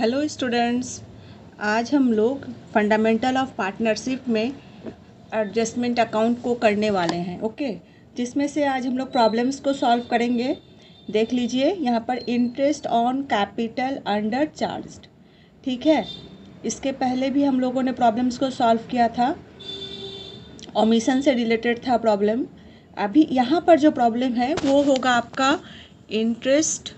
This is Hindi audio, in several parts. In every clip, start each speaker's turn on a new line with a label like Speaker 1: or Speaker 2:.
Speaker 1: हेलो स्टूडेंट्स, आज हम लोग फंडामेंटल ऑफ पार्टनरशिप में एडजस्टमेंट अकाउंट को करने वाले हैं। ओके, जिसमें से आज हम लोग प्रॉब्लम्स को सॉल्व करेंगे। देख लीजिए यहाँ पर interest on capital under charged, ठीक है। इसके पहले भी हम लोगों ने प्रॉब्लम्स को सॉल्व किया था, ओमिशन से रिलेटेड था प्रॉब्लम। अभी यहाँ पर जो प्रॉब्लम है वो होगा आपका interest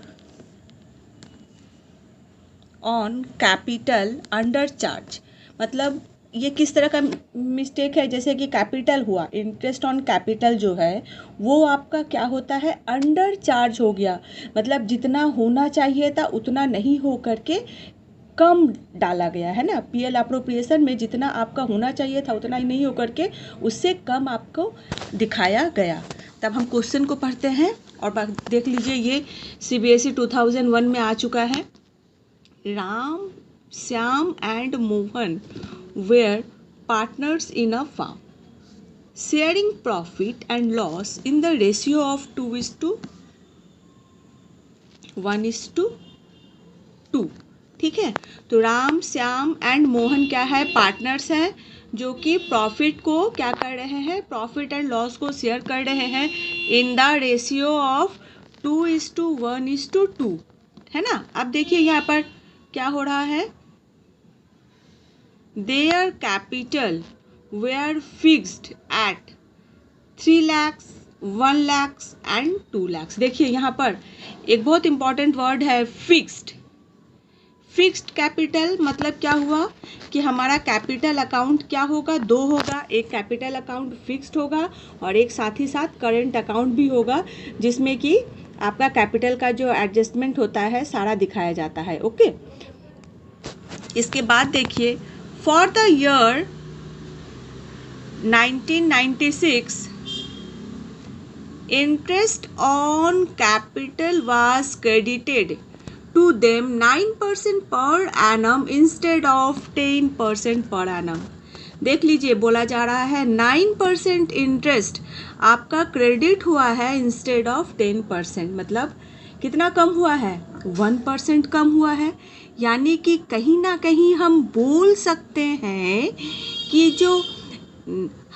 Speaker 1: on capital under charge. मतलब ये किस तरह का मिस्टेक है, जैसे कि कैपिटल हुआ, इंटरेस्ट ऑन कैपिटल जो है वो आपका क्या होता है, अंडर चार्ज हो गया। मतलब जितना होना चाहिए था उतना नहीं हो करके कम डाला गया है ना। पीएल अप्रोप्रिएशन में जितना आपका होना चाहिए था उतना ही नहीं हो करके उससे कम आपको दिखाया गया। तब हम क्वेश्चन को पढ़ते हैं और देख लीजिए, ये CBSE 2001 में आ चुका है। Ram, Shyam and Mohan were partners in a farm, sharing profit and loss in the ratio of 2:1:2। ठीक है, तो राम, श्याम एंड मोहन क्या है, पार्टनर्स हैं, जो कि प्रॉफिट को क्या कर रहे हैं, प्रॉफिट एंड लॉस को शेयर कर रहे हैं इन द रेशियो ऑफ 2:1:2, है ना। अब देखिए यहाँ पर क्या हो रहा है, there capital were fixed at 3 lakhs, 1 lakhs and 2 lakhs। देखिए यहाँ पर एक बहुत इंपॉर्टेंट वर्ड है, फिक्स्ड। फिक्स्ड कैपिटल मतलब क्या हुआ कि हमारा कैपिटल अकाउंट क्या होगा, दो होगा। एक कैपिटल अकाउंट फिक्स्ड होगा और एक साथ ही साथ करेंट अकाउंट भी होगा, जिसमें कि आपका कैपिटल का जो एडजस्टमेंट होता है सारा दिखाया जाता है। ओके, इसके बाद देखिए, for the year 1996 interest on capital was credited to them 9% per annum instead of 10% per annum. देख लीजिए, बोला जा रहा है 9% इंटरेस्ट आपका क्रेडिट हुआ है इंस्टेड ऑफ 10%। मतलब कितना कम हुआ है, 1% कम हुआ है। यानी कि कहीं ना कहीं हम बोल सकते हैं कि जो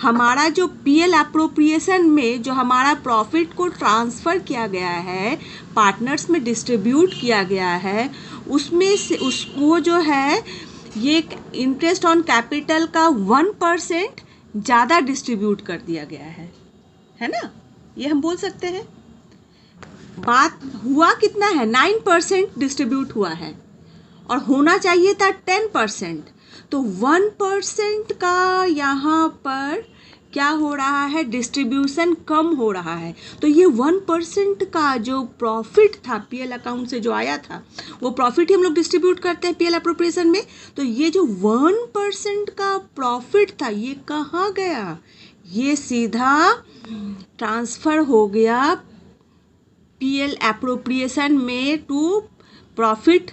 Speaker 1: हमारा जो पीएल अप्रोप्रिएशन में जो हमारा प्रॉफिट को ट्रांसफ़र किया गया है, पार्टनर्स में डिस्ट्रीब्यूट किया गया है, उसमें से वो जो है ये इंटरेस्ट ऑन कैपिटल का 1% ज़्यादा डिस्ट्रीब्यूट कर दिया गया है ना। ये हम बोल सकते हैं। बात हुआ कितना है, 9% डिस्ट्रीब्यूट हुआ है और होना चाहिए था 10%। तो 1% का यहाँ पर क्या हो रहा है, डिस्ट्रीब्यूशन कम हो रहा है। तो ये 1% का जो प्रॉफिट था पीएल अकाउंट से जो आया था, वो प्रॉफिट ही हम लोग डिस्ट्रीब्यूट करते हैं पीएल अप्रोप्रिएशन में। तो ये जो 1% का प्रॉफिट था ये कहाँ गया, ये सीधा ट्रांसफ़र हो गया पीएल एप्रोप्रिएशन में टू प्रॉफिट,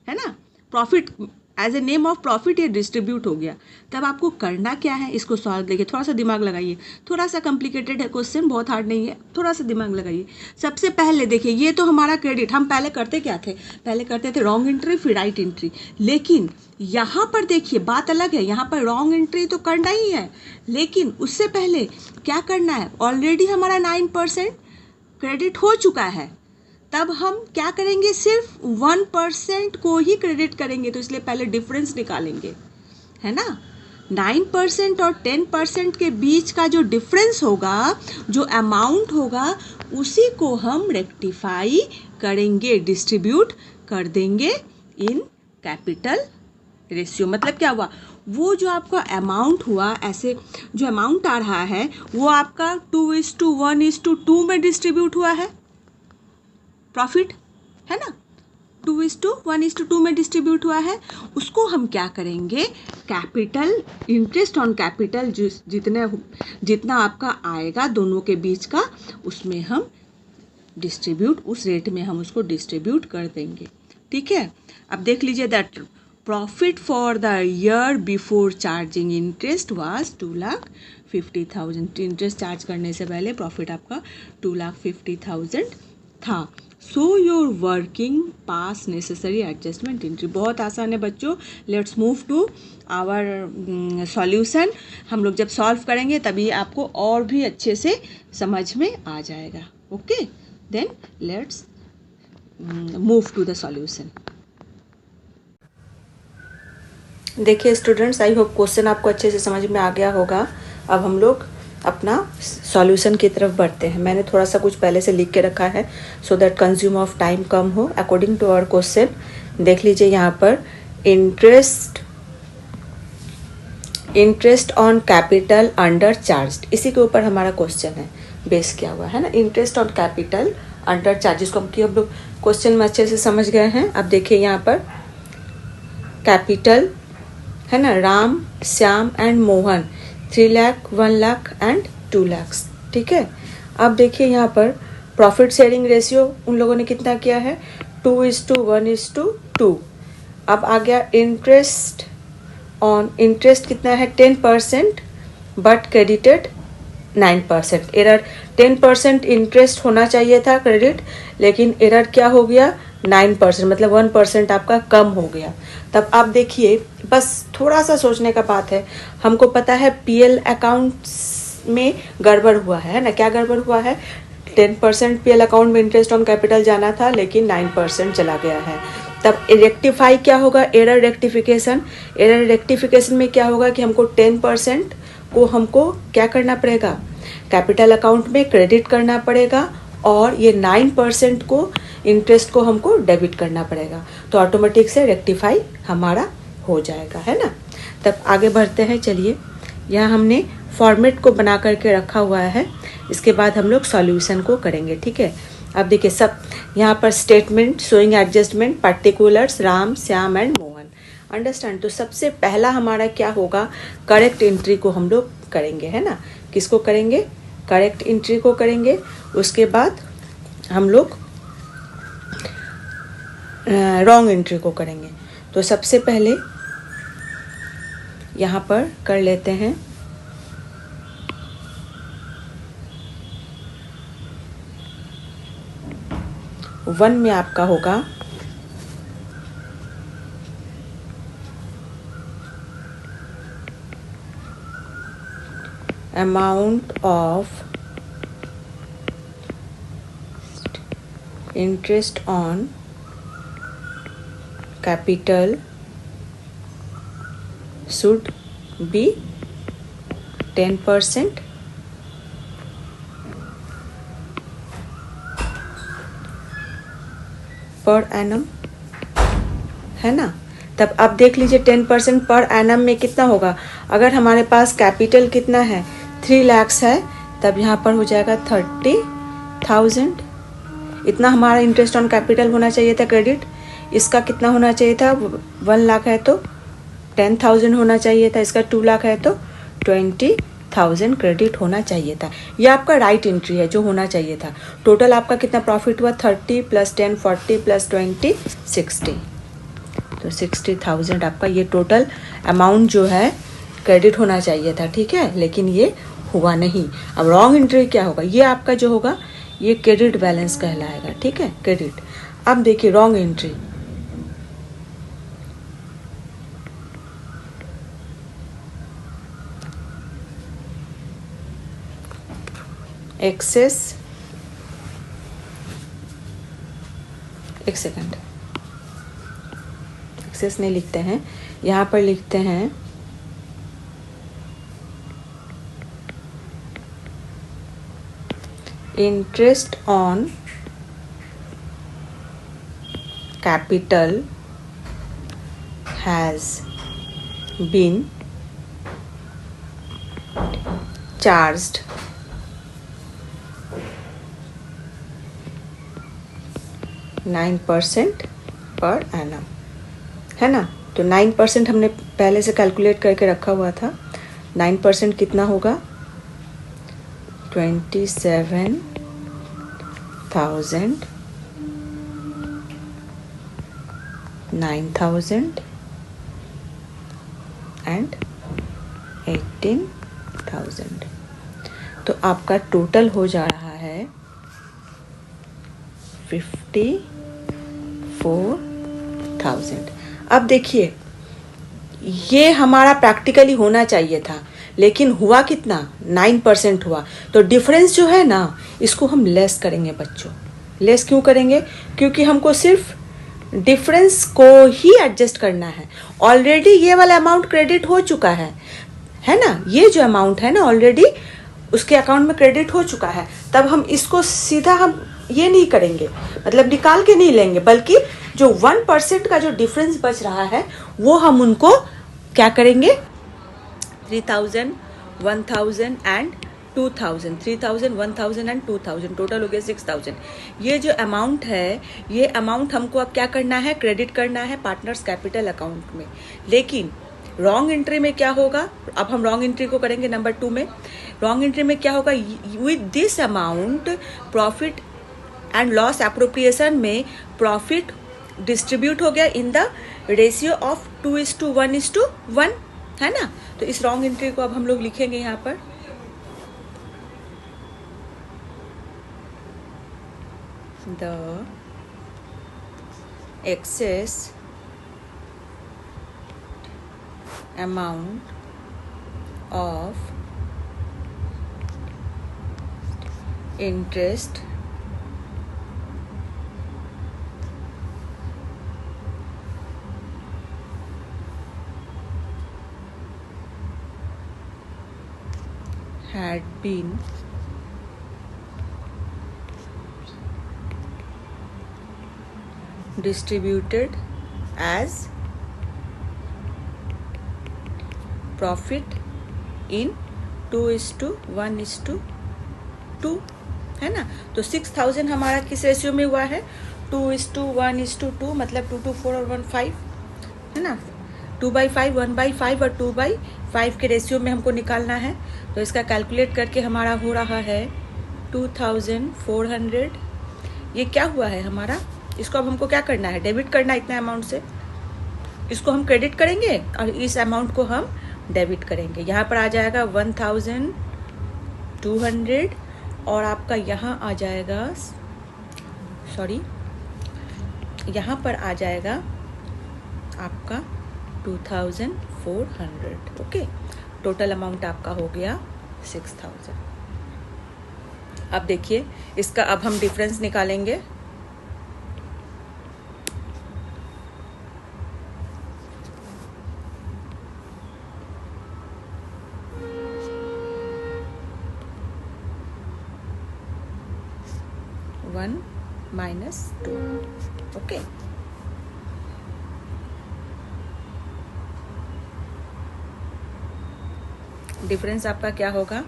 Speaker 1: है ना। Profit as a name of profit ये डिस्ट्रीब्यूट हो गया। तब आपको करना क्या है, इसको सॉल्व देखिए, थोड़ा सा दिमाग लगाइए। थोड़ा सा कॉम्प्लिकेटेड है क्वेश्चन, बहुत हार्ड नहीं है, थोड़ा सा दिमाग लगाइए। सबसे पहले देखिए, ये तो हमारा क्रेडिट, हम पहले करते क्या थे, पहले करते थे रॉन्ग एंट्री फिर राइट एंट्री। लेकिन यहाँ पर देखिए बात अलग है, यहाँ पर रॉन्ग एंट्री तो करना ही है, लेकिन उससे पहले क्या करना है, ऑलरेडी हमारा 9% क्रेडिट हो चुका है। तब हम क्या करेंगे, सिर्फ 1% को ही क्रेडिट करेंगे। तो इसलिए पहले डिफरेंस निकालेंगे, है ना। 9% और 10% के बीच का जो डिफरेंस होगा, जो अमाउंट होगा, उसी को हम रेक्टिफाई करेंगे, डिस्ट्रीब्यूट कर देंगे इन कैपिटल रेशियो। मतलब क्या हुआ, वो जो आपका अमाउंट हुआ, ऐसे जो अमाउंट आ रहा है वो आपका 2:1:2 में डिस्ट्रीब्यूट हुआ है प्रॉफिट, है ना। 2:1:2 में डिस्ट्रीब्यूट हुआ है। उसको हम क्या करेंगे, कैपिटल, इंटरेस्ट ऑन कैपिटल जितना आपका आएगा दोनों के बीच का, उसमें हम डिस्ट्रीब्यूट, उस रेट में हम उसको डिस्ट्रीब्यूट कर देंगे। ठीक है, अब देख लीजिए, that profit for the year before charging interest was 2,50,000। Interest charge करने से पहले प्रॉफिट आपका 2,50,000 था। So your working pass necessary adjustment entry. बहुत आसान है बच्चों। Let's move to our solution. हम लोग जब सॉल्व करेंगे तभी आपको और भी अच्छे से समझ में आ जाएगा। Okay, then let's move to the solution. देखिए स्टूडेंट्स, आई होप क्वेश्चन आपको अच्छे से समझ में आ गया होगा। अब हम लोग अपना सॉल्यूशन की तरफ बढ़ते हैं। मैंने थोड़ा सा कुछ पहले से लिख के रखा है so that consume of time कम हो। अकॉर्डिंग टू आवर क्वेश्चन देख लीजिए यहाँ पर interest on capital under charge, इसी के ऊपर हमारा क्वेश्चन है, बेस किया हुआ है ना। Interest on capital under charges को हम लोग क्वेश्चन में अच्छे से समझ गए हैं। अब देखिए यहाँ पर कैपिटल है ना, राम, श्याम एंड मोहन 3 लाख, 1 लाख एंड 2 लाख। ठीक है, अब देखिए यहाँ पर प्रॉफिट शेयरिंग रेशियो उन लोगों ने कितना किया है, 2:1:2। अब आ गया इंटरेस्ट कितना है, 10%, बट क्रेडिटेड 9%। एरर 10% इंटरेस्ट होना चाहिए था क्रेडिट, लेकिन एरर क्या हो गया, 9%, मतलब 1% आपका कम हो गया। तब आप देखिए, बस थोड़ा सा सोचने का बात है। हमको पता है पीएल अकाउंट्स में गड़बड़ हुआ है ना, क्या गड़बड़ हुआ है, 10% पीएल अकाउंट में इंटरेस्ट ऑन कैपिटल जाना था लेकिन 9% चला गया है। तब रेक्टिफाई क्या होगा, एरर रेक्टिफिकेशन में क्या होगा कि हमको 10% को हमको क्या करना पड़ेगा, कैपिटल अकाउंट में क्रेडिट करना पड़ेगा, और ये 9% को इंटरेस्ट को हमको डेबिट करना पड़ेगा। तो ऑटोमेटिक से रेक्टिफाई हमारा हो जाएगा, है ना। तब आगे बढ़ते हैं। चलिए, यहाँ हमने फॉर्मेट को बना करके रखा हुआ है, इसके बाद हम लोग सॉल्यूशन को करेंगे। ठीक है, अब देखिए सब यहाँ पर statement showing adjustment particulars Ram, Shyam and Mohan, understand. तो सबसे पहला हमारा क्या होगा, करेक्ट एंट्री को हम लोग करेंगे, है ना। किसको करेंगे, करेक्ट एंट्री को करेंगे। उसके बाद हम लोग रॉन्ग एंट्री को करेंगे। तो सबसे पहले यहाँ पर कर लेते हैं, वन में आपका होगा amount of interest on capital should be 10% per annum, है ना। तब आप देख लीजिए 10% पर एनम में कितना होगा। अगर हमारे पास कैपिटल कितना है, 3 लाख है, तब यहाँ पर हो जाएगा 30,000। इतना हमारा इंटरेस्ट ऑन कैपिटल होना चाहिए था क्रेडिट। इसका कितना होना चाहिए था, 1 लाख है तो 10,000 होना चाहिए था। इसका 2 लाख है तो 20,000 क्रेडिट होना चाहिए था। ये आपका राइट एंट्री है जो होना चाहिए था। टोटल आपका कितना प्रॉफिट हुआ, 30 + 10 40 + 20 60। तो 60,000 आपका ये टोटल अमाउंट जो है क्रेडिट होना चाहिए था। ठीक है, लेकिन ये हुआ नहीं। अब रॉन्ग एंट्री क्या होगा, ये आपका जो होगा ये क्रेडिट बैलेंस कहलाएगा। ठीक है, क्रेडिट। अब देखिए रॉन्ग एंट्री, एक्सेस, एक सेकंड, एक्सेस नहीं लिखते हैं, यहाँ पर लिखते हैं interest on capital has been charged 9% per annum, है ना। तो 9% हमने पहले से कैलकुलेट करके रखा हुआ था। 9% कितना होगा, 27,000, 9,000 एंड 18,000। तो आपका टोटल हो जा रहा है 54,000। अब देखिए, ये हमारा प्रैक्टिकली होना चाहिए था, लेकिन हुआ कितना? 9% हुआ। तो डिफरेंस जो है ना, इसको हम लेस करेंगे बच्चों। लेस क्यों करेंगे? क्योंकि हमको सिर्फ डिफरेंस को ही एडजस्ट करना है। ऑलरेडी ये वाला अमाउंट क्रेडिट हो चुका है ना? ये जो अमाउंट है ना, ऑलरेडी उसके अकाउंट में क्रेडिट हो चुका है। तब हम इसको सीधा हम ये नहीं करेंगे, मतलब निकाल के नहीं लेंगे, बल्कि जो 1% का जो डिफरेंस बच रहा है वो हम उनको क्या करेंगे? 3,000, 1,000 एंड 2,000, 3,000, 1,000 एंड 2,000, टोटल हो गया 6,000। ये जो अमाउंट है, ये अमाउंट हमको अब क्या करना है? क्रेडिट करना है पार्टनर्स कैपिटल अकाउंट में। लेकिन रॉन्ग एंट्री में क्या होगा? अब हम रॉन्ग एंट्री को करेंगे नंबर 2 में। रॉन्ग एंट्री में क्या होगा? With this amount profit and loss appropriation में प्रॉफिट डिस्ट्रीब्यूट हो गया इन द रेशियो ऑफ 2:1:1, है ना? तो इस रॉन्ग एंट्री को अब हम लोग लिखेंगे यहाँ पर। The excess amount of interest had been distributed as profit in 2:1:2, है ना? तो 6,000 हमारा किस रेशियो में हुआ है? 2:1:2, मतलब 2:4 और 1:5, है ना? 2/5, 1/5 और 2/5 के रेशियो में हमको निकालना है। तो इसका कैलकुलेट करके हमारा हो रहा है 2,400। ये क्या हुआ है हमारा? इसको अब हमको क्या करना है? डेबिट करना है इतना अमाउंट से। इसको हम क्रेडिट करेंगे और इस अमाउंट को हम डेबिट करेंगे। यहाँ पर आ जाएगा 1,200 और आपका यहाँ आ जाएगा, सॉरी, यहाँ पर आ जाएगा आपका 2,400। ओके, टोटल अमाउंट आपका हो गया 6,000। अब देखिए, इसका अब हम डिफरेंस निकालेंगे। -2, ओके। डिफरेंस आपका क्या होगा?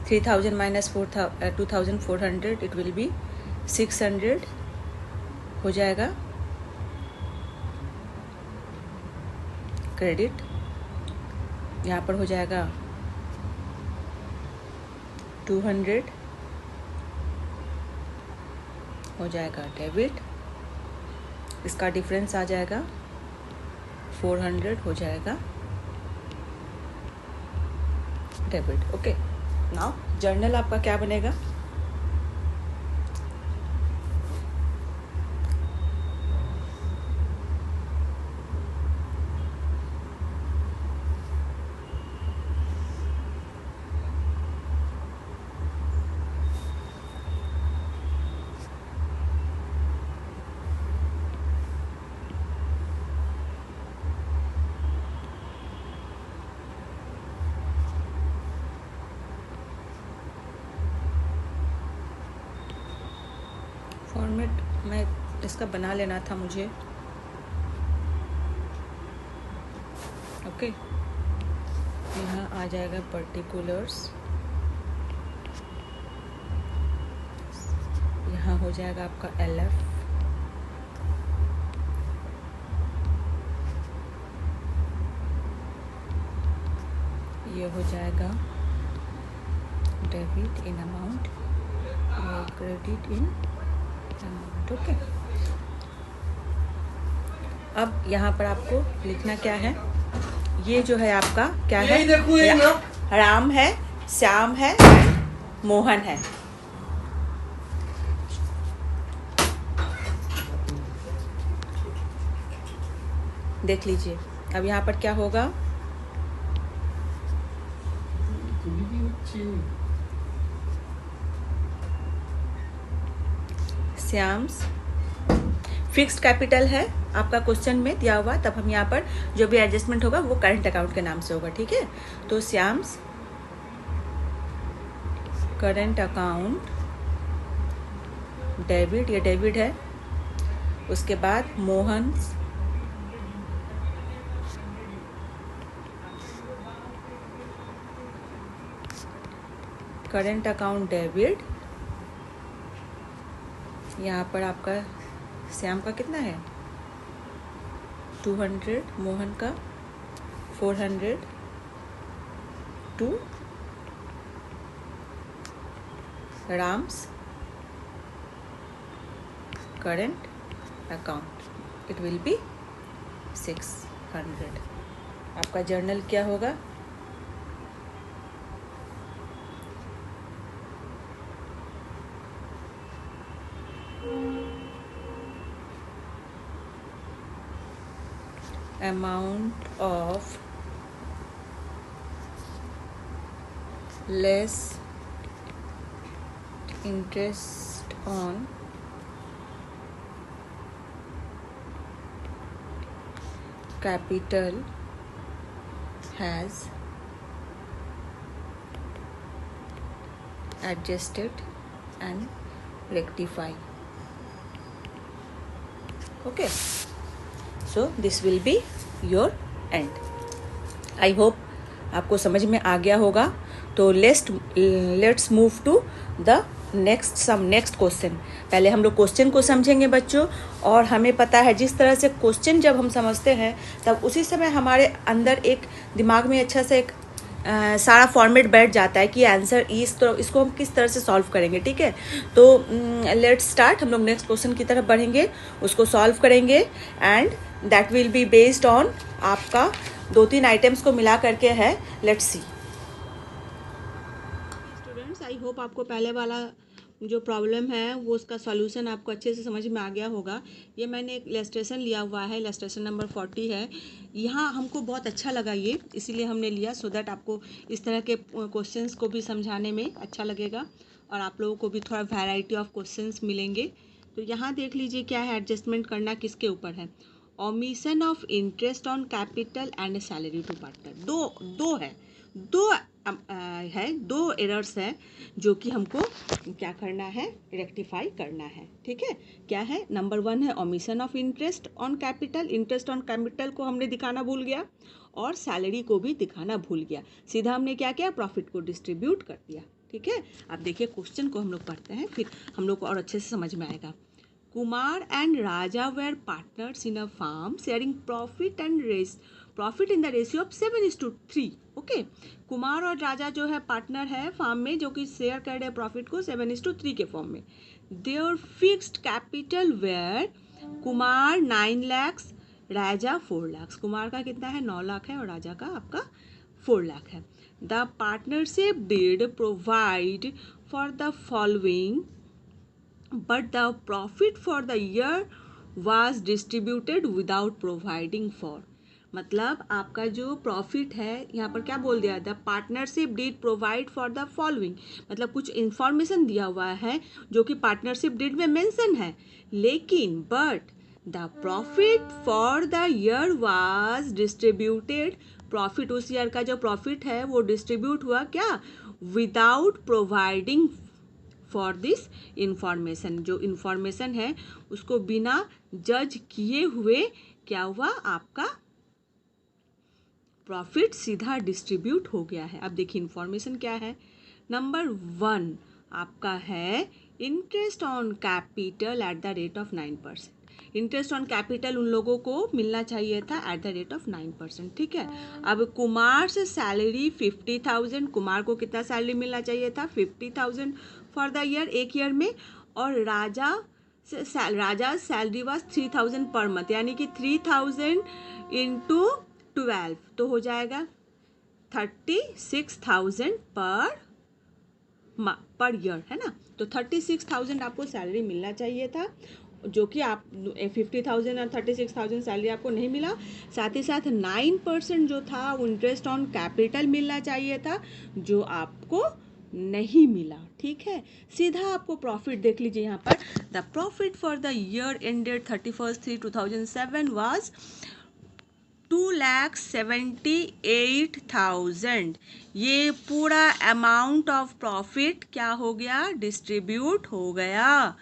Speaker 1: 3,000 माइनस 2,400, इट विल बी 600 हो जाएगा क्रेडिट। यहाँ पर हो जाएगा 200 हो जाएगा डेबिट। इसका डिफरेंस आ जाएगा 400 हो जाएगा डेबिट। ओके, नाउ जर्नल आपका क्या बनेगा? फॉर्मेट मैं इसका बना लेना था मुझे। ओके, यहाँ आ जाएगा पर्टिकुलर्स, यहाँ हो जाएगा आपका LF, ये हो जाएगा डेबिट इन अमाउंट और क्रेडिट इन अमाउंट। ओके, अब यहाँ पर आपको लिखना क्या है? ये जो है आपका क्या है? राम है, श्याम है, मोहन है। देख लीजिए अब यहाँ पर क्या होगा, श्याम्स फिक्स्ड कैपिटल है आपका क्वेश्चन में दिया हुआ, तब हम यहाँ पर जो भी एडजस्टमेंट होगा वो करंट अकाउंट के नाम से होगा, ठीक है। तो श्याम्स करंट अकाउंट डेबिट, ये डेबिट है। उसके बाद मोहन करंट अकाउंट डेबिट, यहाँ पर आपका श्याम का कितना है 200, मोहन का 400 to Ram's current account, it will be 600। आपका जर्नल क्या होगा, amount of less interest on capital has adjusted and rectified. Okay, so this will be your end. I hope आपको समझ में आ गया होगा। तो let's move to the next question. पहले हम लोग क्वेश्चन को समझेंगे बच्चों, और हमें पता है जिस तरह से क्वेश्चन जब हम समझते हैं तब उसी समय हमारे अंदर एक दिमाग में अच्छा से एक सारा फॉर्मेट बैठ जाता है कि आंसर इसको हम किस तरह से सॉल्व करेंगे, ठीक है। तो लेट्स स्टार्ट, हम लोग नेक्स्ट क्वेश्चन की तरफ बढ़ेंगे, उसको सॉल्व करेंगे and that will be based on आपका 2-3 आइटम्स को मिला करके है। Let's see students, I hope आपको पहले वाला जो प्रॉब्लम है वो उसका सॉल्यूशन आपको अच्छे से समझ में आ गया होगा। ये मैंने एक इलस्ट्रेशन लिया हुआ है, इलस्ट्रेशन नंबर 40 है। यहाँ हमको बहुत अच्छा लगा ये, इसीलिए हमने लिया, सो दैट आपको इस तरह के क्वेश्चंस को भी समझाने में अच्छा लगेगा और आप लोगों को भी थोड़ा वैरायटी ऑफ क्वेश्चंस मिलेंगे। तो यहाँ देख लीजिए क्या है, एडजस्टमेंट करना किसके ऊपर है, omission of interest on capital and salary to partner. दो एरर्स है जो कि हमको क्या करना है, रेक्टिफाई करना है, ठीक है। क्या है, नंबर 1 है omission of interest on capital, interest on capital को हमने दिखाना भूल गया और सैलरी को भी दिखाना भूल गया, सीधा हमने क्या किया, प्रॉफिट को डिस्ट्रीब्यूट कर दिया, ठीक है। अब देखिए क्वेश्चन को हम लोग पढ़ते हैं, फिर हम लोग को और अच्छे से समझ में आएगा। Kumar and Raja were partners in a firm sharing profit in the ratio of 7:3। Okay, Kumar और राजा जो है पार्टनर है फार्म में, जो कि शेयर कर रहे हैं प्रॉफिट को 7:3 के फॉर्म में। There fixed capital where Kumar 9 lakh, Raja 4 lakh. Kumar का कितना है, 9 लाख है और राजा का आपका 4 लाख है। The partnership did provide for the following but the profit for the year was distributed without providing for। मतलब आपका जो प्रॉफिट है यहाँ पर क्या बोल दिया, the partnership did provide for the following, मतलब कुछ इंफॉर्मेशन दिया हुआ है जो कि पार्टनरशिप डिड में मेंशन है, लेकिन but the profit for the year was distributed, profit उस ईयर का जो प्रॉफिट है वो डिस्ट्रीब्यूट हुआ क्या, without providing for this information. जो इंफॉर्मेशन है उसको बिना जज किए हुए क्या हुआ, आपका प्रॉफिट सीधा डिस्ट्रीब्यूट हो गया है। अब देखिए इंफॉर्मेशन क्या है, नंबर 1 आपका है interest on capital at the rate of 9%। Interest on capital उन लोगों को मिलना चाहिए था एट द रेट ऑफ 9%, ठीक है। अब कुमार से सैलरी 50,000, कुमार को कितना सैलरी मिलना चाहिए था, 50,000 फॉर द ईयर, एक ईयर में। और राजा सैलरी वाज 3,000 पर मंथ, यानी कि 3,000 इंटू 12 तो हो जाएगा 36,000 पर ईयर, है ना। तो 36,000 आपको सैलरी मिलना चाहिए था जो कि आप 50,000 और 36,000 सैलरी आपको नहीं मिला, साथ ही साथ 9% जो था वो इंटरेस्ट ऑन कैपिटल मिलना चाहिए था, जो आपको नहीं मिला। ठीक है, सीधा आपको प्रॉफिट देख लीजिए यहाँ पर। The profit for the year ended 31/3/2007 was 2,78,000। ये पूरा अमाउंट ऑफ प्रॉफिट क्या हो गया, डिस्ट्रीब्यूट हो गया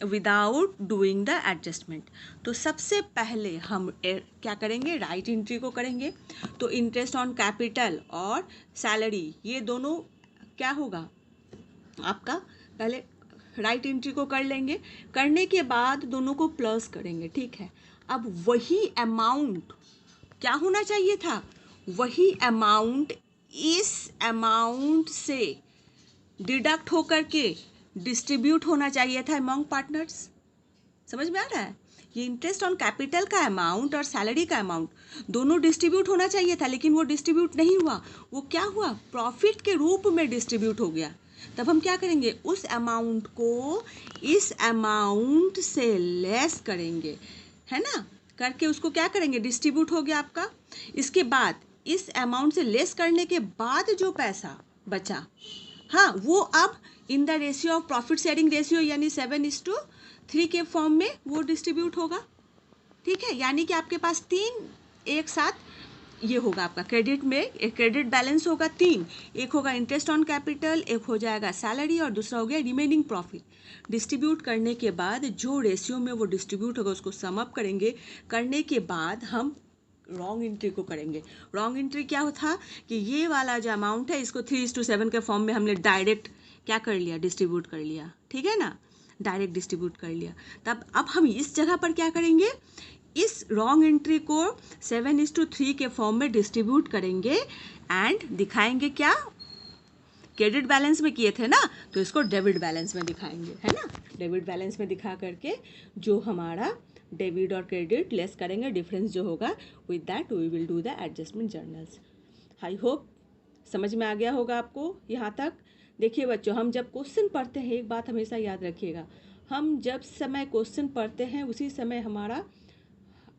Speaker 1: विदाउट डूइंग द एडजस्टमेंट। तो सबसे पहले हम क्या करेंगे, राइट एंट्री को करेंगे। तो इंटरेस्ट ऑन कैपिटल और सैलरी ये दोनों क्या होगा आपका, पहले राइट एंट्री को कर लेंगे, करने के बाद दोनों को प्लस करेंगे। ठीक है, अब वही अमाउंट क्या होना चाहिए था, वही अमाउंट इस अमाउंट से डिडक्ट होकर के डिस्ट्रीब्यूट होना चाहिए था अमॉन्ग पार्टनर्स। समझ में आ रहा है, ये इंटरेस्ट ऑन कैपिटल का अमाउंट और सैलरी का अमाउंट दोनों डिस्ट्रीब्यूट होना चाहिए था, लेकिन वो डिस्ट्रीब्यूट नहीं हुआ। वो क्या हुआ, प्रॉफिट के रूप में डिस्ट्रीब्यूट हो गया। तब हम क्या करेंगे, उस अमाउंट को इस अमाउंट से लेस करेंगे, है ना, करके उसको क्या करेंगे, डिस्ट्रीब्यूट हो गया आपका। इसके बाद इस अमाउंट से लेस करने के बाद जो पैसा बचा, हाँ, वो अब इन the ratio of profit sharing ratio यानी 7:3 के फॉर्म में वो डिस्ट्रीब्यूट होगा। ठीक है, यानी कि आपके पास 3 एक साथ ये होगा आपका क्रेडिट में, एक क्रेडिट बैलेंस होगा 3, एक होगा इंटरेस्ट ऑन कैपिटल, एक हो जाएगा सैलरी और दूसरा हो गया रिमेनिंग प्रॉफिट। डिस्ट्रीब्यूट करने के बाद जो रेशियो में वो डिस्ट्रीब्यूट होगा उसको सम अप करेंगे, करने के बाद हम रॉन्ग एंट्री को करेंगे। रॉन्ग एंट्री क्या होता कि ये वाला जो अमाउंट है इसको 3:7 के फॉर्म में हमने डायरेक्ट क्या कर लिया, डिस्ट्रीब्यूट कर लिया। ठीक है ना, डायरेक्ट डिस्ट्रीब्यूट कर लिया। तब अब हम इस जगह पर क्या करेंगे, इस रॉन्ग एंट्री को 7:3 के फॉर्म में डिस्ट्रीब्यूट करेंगे एंड दिखाएंगे क्या, क्रेडिट बैलेंस में किए थे ना, तो इसको डेबिट बैलेंस में दिखाएंगे, है ना। डेबिट बैलेंस में दिखा करके जो हमारा डेबिट और क्रेडिट लेस करेंगे, डिफरेंस जो होगा, with that we will do the adjustment journals. I hope समझ में आ गया होगा आपको यहाँ तक। देखिए बच्चों, हम जब क्वेश्चन पढ़ते हैं, एक बात हमेशा याद रखिएगा, हम जब समय क्वेश्चन पढ़ते हैं उसी समय हमारा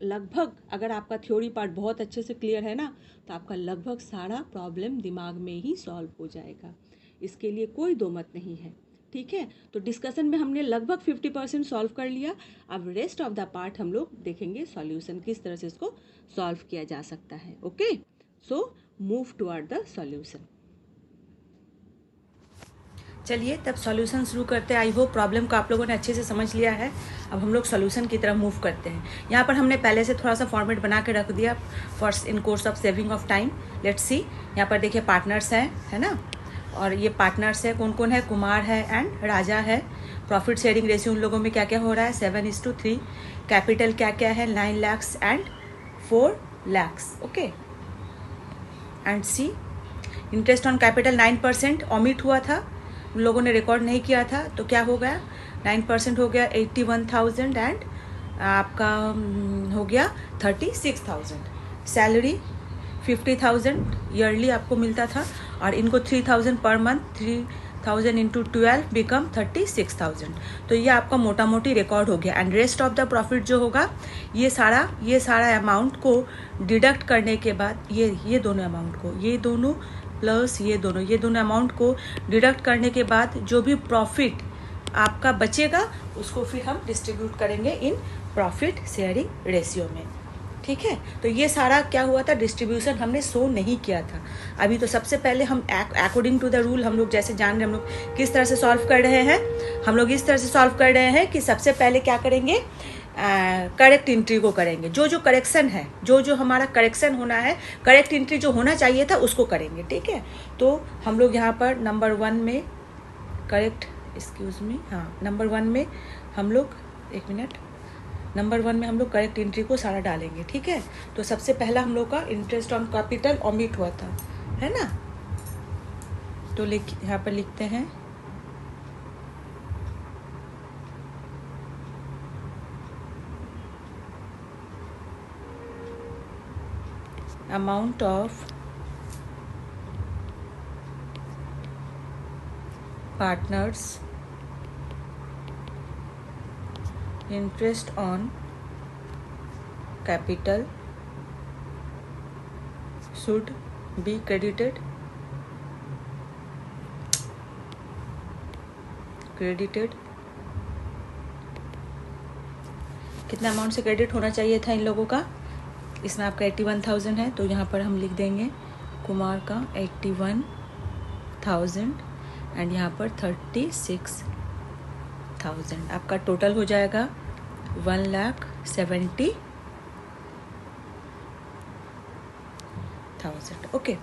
Speaker 1: लगभग, अगर आपका थ्योरी पार्ट बहुत अच्छे से क्लियर है ना, तो आपका लगभग सारा प्रॉब्लम दिमाग में ही सॉल्व हो जाएगा। इसके लिए कोई दो मत नहीं है। ठीक है, तो डिस्कशन में हमने लगभग 50% सॉल्व कर लिया। अब रेस्ट ऑफ द पार्ट हम लोग देखेंगे सॉल्यूशन, किस तरह से इसको सॉल्व किया जा सकता है। Okay, so move toward the solution. चलिए तब सॉल्यूशन शुरू करते हैं। आई होप प्रॉब्लम को आप लोगों ने अच्छे से समझ लिया है। अब हम लोग सॉल्यूशन की तरफ मूव करते हैं। यहाँ पर हमने पहले से थोड़ा सा फॉर्मेट बना के रख दिया for in course of saving of time. Let's see, यहाँ पर देखिए पार्टनर्स हैं, है ना, और ये पार्टनर्स है कौन कौन है, कुमार है एंड राजा है। प्रॉफिट शेयरिंग रेशियो उन लोगों में क्या क्या हो रहा है, 7:3। कैपिटल क्या क्या है, 9 lakhs and 4 lakhs। Okay, and C, interest on capital 9% omit हुआ था, उन लोगों ने रिकॉर्ड नहीं किया था, तो क्या हो गया, 9% हो गया 81,000 एंड आपका हो गया 36,000। सैलरी 50,000 ईयरली आपको मिलता था, और इनको 3,000 पर मंथ, 3,000 इंटू 12 बिकम 36,000। तो ये आपका मोटा मोटी रिकॉर्ड हो गया। And rest of the profit जो होगा, ये सारा अमाउंट को डिडक्ट करने के बाद, ये दोनों अमाउंट को, ये दोनों प्लस ये दोनों अमाउंट को डिडक्ट करने के बाद जो भी प्रॉफिट आपका बचेगा उसको फिर हम डिस्ट्रीब्यूट करेंगे इन प्रॉफिट शेयरिंग रेशियो में। ठीक है, तो ये सारा क्या हुआ था, डिस्ट्रीब्यूशन हमने शो नहीं किया था अभी। तो सबसे पहले हम अकॉर्डिंग टू द रूल, हम लोग जैसे जान रहे हैं हम लोग किस तरह से सॉल्व कर रहे हैं, हम लोग इस तरह से सॉल्व कर रहे हैं कि सबसे पहले क्या करेंगे, करेक्ट एंट्री को करेंगे। जो करेक्शन है, जो हमारा करेक्शन होना है, करेक्ट एंट्री जो होना चाहिए था उसको करेंगे। ठीक है, तो हम लोग यहाँ पर नंबर 1 में करेक्ट, एक्सक्यूज मी, हाँ, नंबर 1 में हम लोग, एक मिनट, नंबर 1 में हम लोग करेक्ट एंट्री को सारा डालेंगे। ठीक है, तो सबसे पहला हम लोग का इंटरेस्ट ऑन कैपिटल ऑमिट हुआ था, है ना, तो यहाँ पर लिखते हैं amount of partners interest on capital should be credited कितना अमाउंट से क्रेडिट होना चाहिए था इन लोगों का? इसमें आपका 81,000 है, तो यहाँ पर हम लिख देंगे कुमार का 81,000 एंड यहाँ पर 36,000। आपका टोटल हो जाएगा 1,70,000। ओके,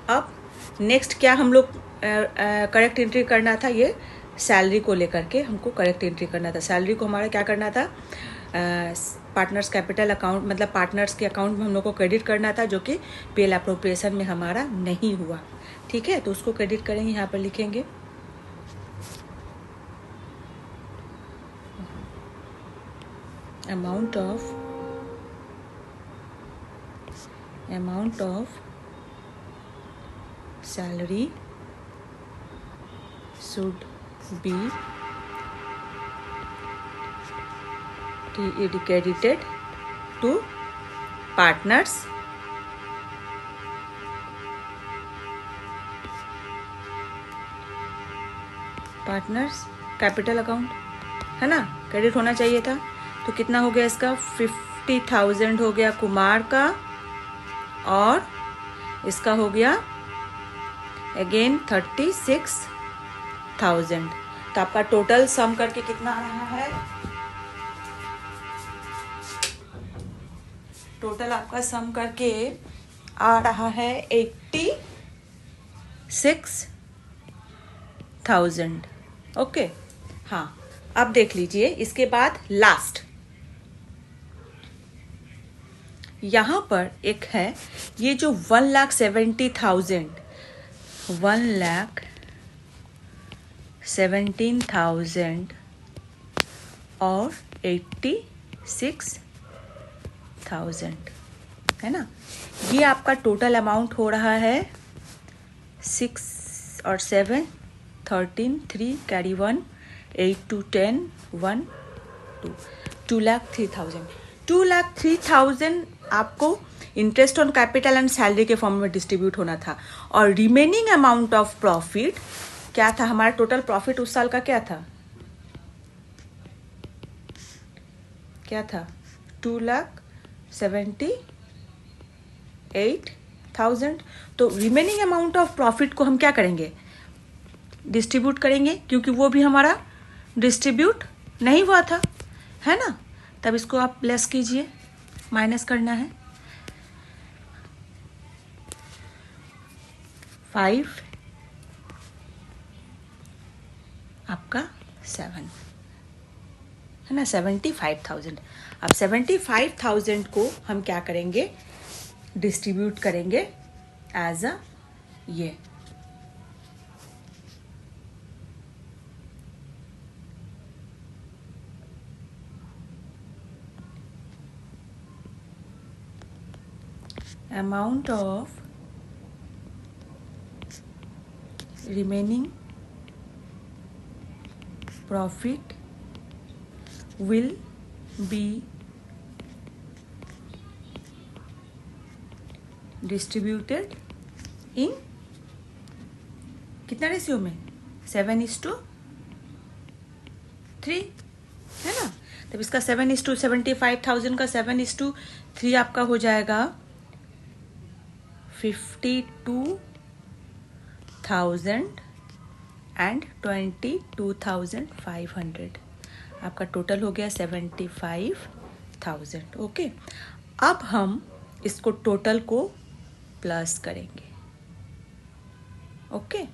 Speaker 1: अब नेक्स्ट क्या हम लोग करेक्ट एंट्री करना था? ये सैलरी को लेकर के हमको करेक्ट एंट्री करना था। सैलरी को हमारा क्या करना था? पार्टनर्स कैपिटल अकाउंट, मतलब पार्टनर्स के अकाउंट में हम लोग को क्रेडिट करना था, जो कि पीएल अप्रोप्रिएशन में हमारा नहीं हुआ। ठीक है, तो उसको क्रेडिट करेंगे, यहाँ पर लिखेंगे amount of salary should be credited to partners capital account, है ना? क्रेडिट होना चाहिए था। तो कितना हो गया इसका? 50,000 हो गया कुमार का, और इसका हो गया अगेन 36,000। तो आपका टोटल सम करके कितना आ रहा है? टोटल आपका सम करके आ रहा है 86,000। ओके, हाँ, अब देख लीजिए इसके बाद लास्ट यहाँ पर एक है, ये जो 1,17,000 और 86,000, है ना? ये आपका टोटल अमाउंट हो रहा है 6 और 7 13 3 कैरी 1 8 2 10 1 2 2,03,000। 2,03,000 आपको interest on capital and salary के फॉर्म में डिस्ट्रीब्यूट होना था, और रिमेनिंग अमाउंट ऑफ प्रॉफिट क्या था? हमारा टोटल प्रॉफिट उस साल का क्या था? 2,78,000। तो रिमेनिंग अमाउंट ऑफ प्रॉफिट को हम क्या करेंगे? डिस्ट्रीब्यूट करेंगे, क्योंकि वो भी हमारा डिस्ट्रीब्यूट नहीं हुआ था, है ना? तब इसको आप लेस कीजिए, माइनस करना है। 5 आपका 7, है ना? 75,000। अब 75,000 को हम क्या करेंगे? डिस्ट्रीब्यूट करेंगे एज अ ये amount of remaining profit will be distributed in कितना रेशियो में? 7:3, है ना? तब इसका 7:75,000 का 7:3 आपका हो जाएगा 52,000 एंड 22,500। आपका टोटल हो गया 75,000। ओके, अब हम इसको टोटल को प्लस करेंगे। ओके,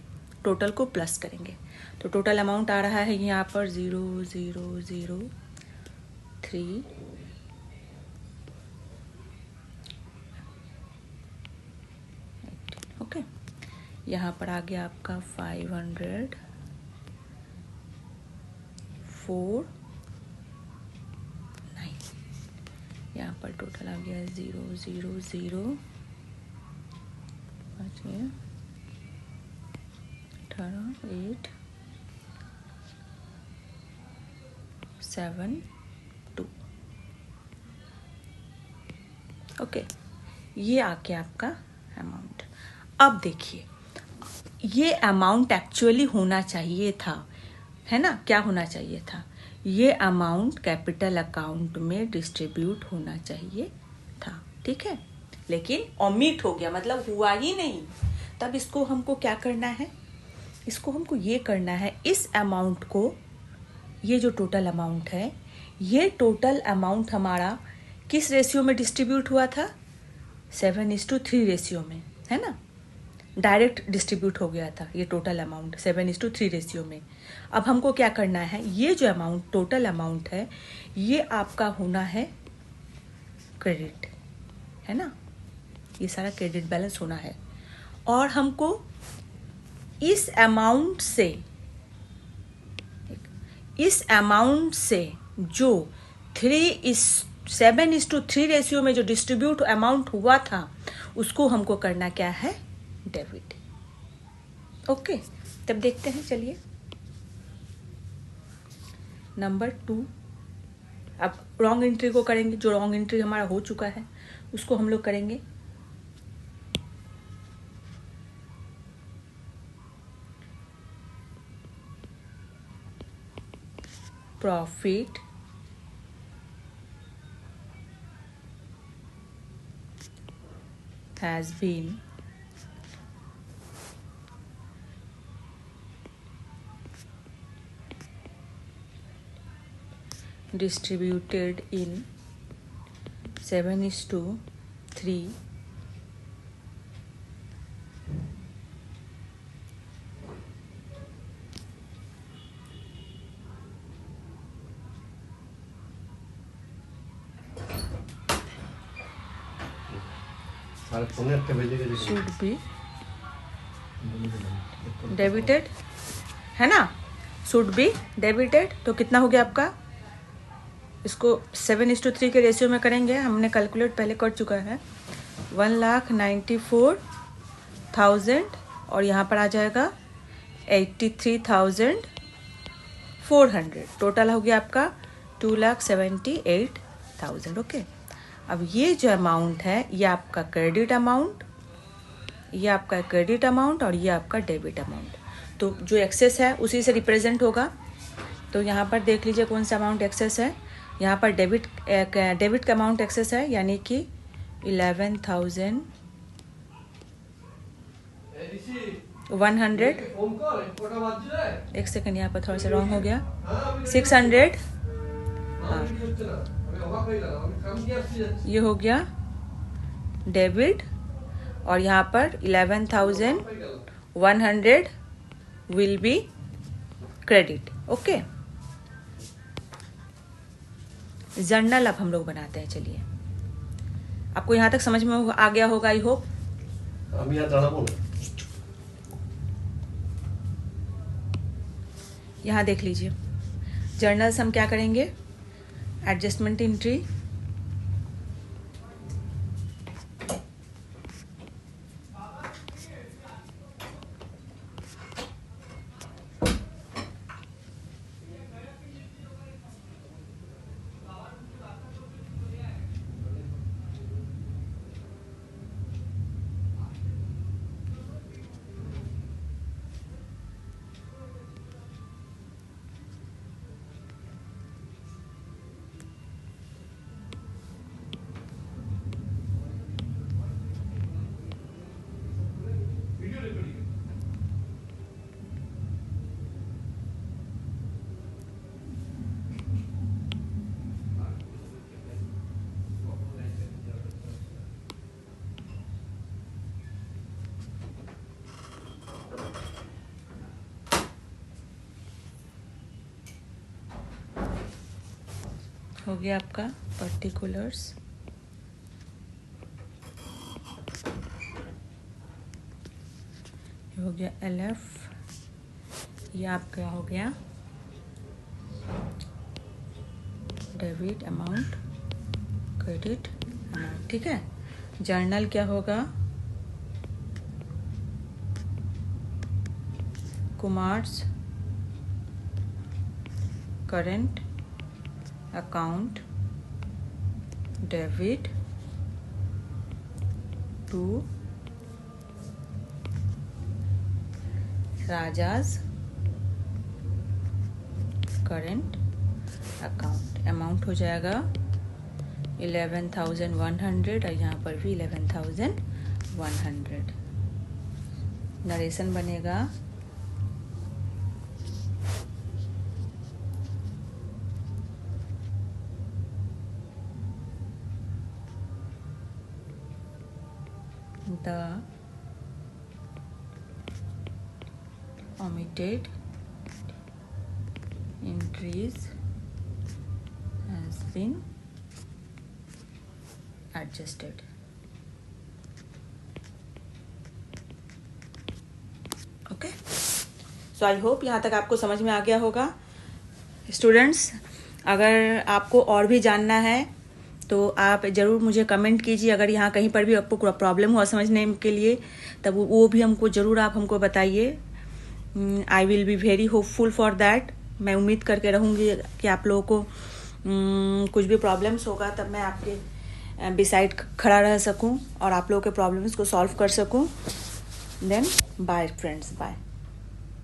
Speaker 1: टोटल को प्लस करेंगे, तो टोटल अमाउंट आ रहा है यहाँ पर 0,003 ओके। यहाँ पर आ गया आपका 500 4 9। यहाँ पर टोटल आ गया 0,0,0 18 8 7
Speaker 2: ये आ गया आपका अमाउंट। अब देखिए, ये अमाउंट एक्चुअली होना चाहिए था, है ना, क्या होना चाहिए था, ये अमाउंट कैपिटल अकाउंट में डिस्ट्रीब्यूट होना चाहिए था, ठीक है, लेकिन ओमिट हो गया, मतलब हुआ ही नहीं। तब इसको हमको क्या करना है, इसको हमको ये करना है, इस अमाउंट को, ये जो टोटल अमाउंट है, ये टोटल अमाउंट हमारा किस रेशियो में डिस्ट्रीब्यूट हुआ था, 7:3 रेशियो में, है ना, डायरेक्ट डिस्ट्रीब्यूट हो गया था ये टोटल अमाउंट 7:3 रेशियो में। अब हमको क्या करना है, ये जो अमाउंट टोटल अमाउंट है, ये आपका होना है क्रेडिट, है ना, ये सारा क्रेडिट बैलेंस होना है। और हमको इस अमाउंट से जो 7:3 रेशियो में जो डिस्ट्रीब्यूट अमाउंट हुआ था, उसको हमको करना क्या है, डेबिट। ओके, तब देखते हैं, चलिए नंबर 2। अब रॉन्ग एंट्री को करेंगे, जो रॉन्ग एंट्री हमारा हो चुका है उसको हम लोग करेंगे। Profit has been distributed in 7:3 should be debited, है ना, should be debited। तो कितना हो गया आपका, इसको 7:3 के रेशियो में करेंगे, हमने कैलकुलेट पहले कर चुका है, 1,94,000 और यहाँ पर आ जाएगा 83,400, टोटल हो गया आपका 2,78,000। ओके, अब ये जो अमाउंट है, ये आपका क्रेडिट अमाउंट, ये आपका क्रेडिट अमाउंट और ये आपका डेबिट अमाउंट। तो जो एक्सेस है उसी से रिप्रेजेंट होगा। तो यहाँ पर देख लीजिए कौन सा अमाउंट एक्सेस है, यहाँ पर डेबिट का अमाउंट एक्सेस है, यानी कि 11,100, एक सेकंड, यहाँ पर थोड़ा सा रॉन्ग हो गया, 600, हाँ, ये हो गया डेबिट, और यहाँ पर 11,100 will be credit. Okay, journal अब हम लोग बनाते हैं। चलिए, आपको यहाँ तक समझ में आ गया होगा, आई होप। यहाँ देख लीजिए, जर्नल्स हम क्या करेंगे, एडजस्टमेंट एंट्री, हो गया आपका पर्टिकुलर्स, हो गया LF, ये आपका हो गया डेबिट अमाउंट, क्रेडिट अमाउंट, ठीक है। जर्नल क्या होगा, Kumars current account debit to Raja's current account। Amount हो जाएगा 11,100 और यहाँ पर भी 11,100। नरेशन बनेगा the omitted entries has been adjusted। Okay, so I hope यहाँ तक आपको समझ में आ गया होगा। स्टूडेंट्स, अगर आपको और भी जानना है तो आप ज़रूर मुझे कमेंट कीजिए। अगर यहाँ कहीं पर भी आपको प्रॉब्लम हुआ समझने के लिए, तब वो भी हमको ज़रूर आप हमको बताइए। I will be very hopeful for that. मैं उम्मीद करके रहूँगी कि आप लोगों को कुछ भी प्रॉब्लम्स होगा तब मैं आपके बिसाइड खड़ा रह सकूँ और आप लोगों के प्रॉब्लम्स को सॉल्व कर सकूँ। Then bye friends, bye.